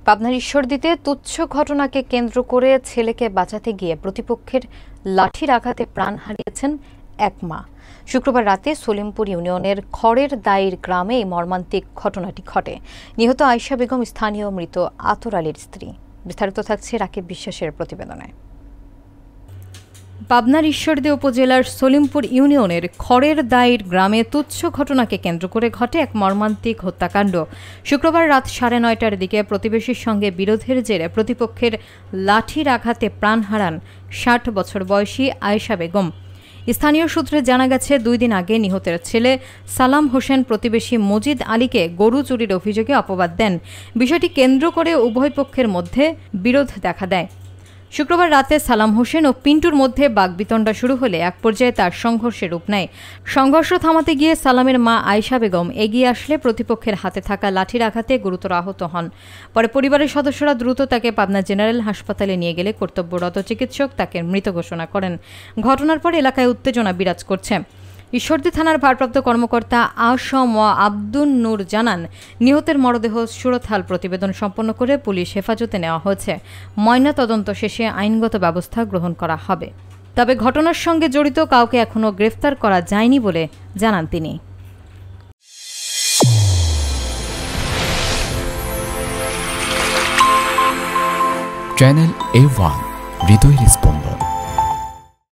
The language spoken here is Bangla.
পাবনার ঈশ্বরদীতে তুচ্ছ ঘটনাকে কেন্দ্র করে ছেলেকে বাঁচাতে গিয়ে প্রতিপক্ষের লাঠির আঘাতে প্রাণ হারিয়েছেন এক মা। শুক্রবার রাতে সলিমপুর ইউনিয়নের খড়ের দাইর গ্রামে এই মর্মান্তিক ঘটনাটি ঘটে। নিহত আয়েশা বেগম স্থানীয় মৃত আতর আলীর স্ত্রী। বিস্তারিত থাকছে রাকিব বিশ্বাসের প্রতিবেদনে। পাবনার ঈশ্বরদী উপজেলার সলিমপুর ইউনিয়নের খড়ের দাইর গ্রামে তুচ্ছ ঘটনাকে কেন্দ্র করে ঘটে এক মর্মান্তিক হত্যাকাণ্ড। শুক্রবার রাত 9:30টার দিকে প্রতিবেশীর সঙ্গে বিরোধের জেরে প্রতিপক্ষের লাঠির আঘাতে প্রাণ হারান 60 বছর বয়সী আয়েশা বেগম। স্থানীয় সূত্রে জানা গেছে, 2 দিন আগে নিহতের ছেলে সালাম হোসেন প্রতিবেশী মজিদ আলীকে গরু চুরির অভিযোগে অপবাদ দেন। বিষয়টি কেন্দ্র করে উভয় পক্ষের মধ্যে বিরোধ দেখা দেয়। শুক্রবার রাতে সালাম হোসেন ও পিন্টুর মধ্যে বাকবিতণ্ডা শুরু হলে এক পর্যায়ে তার সংঘর্ষের রূপ নেয়। সংঘর্ষ থামাতে গিয়ে সালামের মা আয়েশা বেগম এগিয়ে আসলে প্রতিপক্ষের হাতে থাকা লাঠির আঘাতে গুরুতর আহত হন। পরে পরিবারের সদস্যরা দ্রুত তাকে পাবনা জেনারেল হাসপাতালে নিয়ে গেলে কর্তব্যরত চিকিৎসক তাকে মৃত ঘোষণা করেন। ঘটনার পর এলাকায় উত্তেজনা বিরাজ করছে। ঈশ্বরদী থানার ভারপ্রাপ্ত কর্মকর্তা আসম আব্দুন নূর জানান, নিহতের মরদেহ সুরতহাল প্রতিবেদন সম্পন্ন করে পুলিশ হেফাজতে নেওয়া হয়েছে। ময়নাতদন্ত শেষে আইনগত ব্যবস্থা গ্রহণ করা হবে। তবে ঘটনার সঙ্গে জড়িত কাউকে এখনও গ্রেফতার করা যায়নি বলে জানান তিনি। চ্যানেল A1 হৃদয়ের স্পন্দন।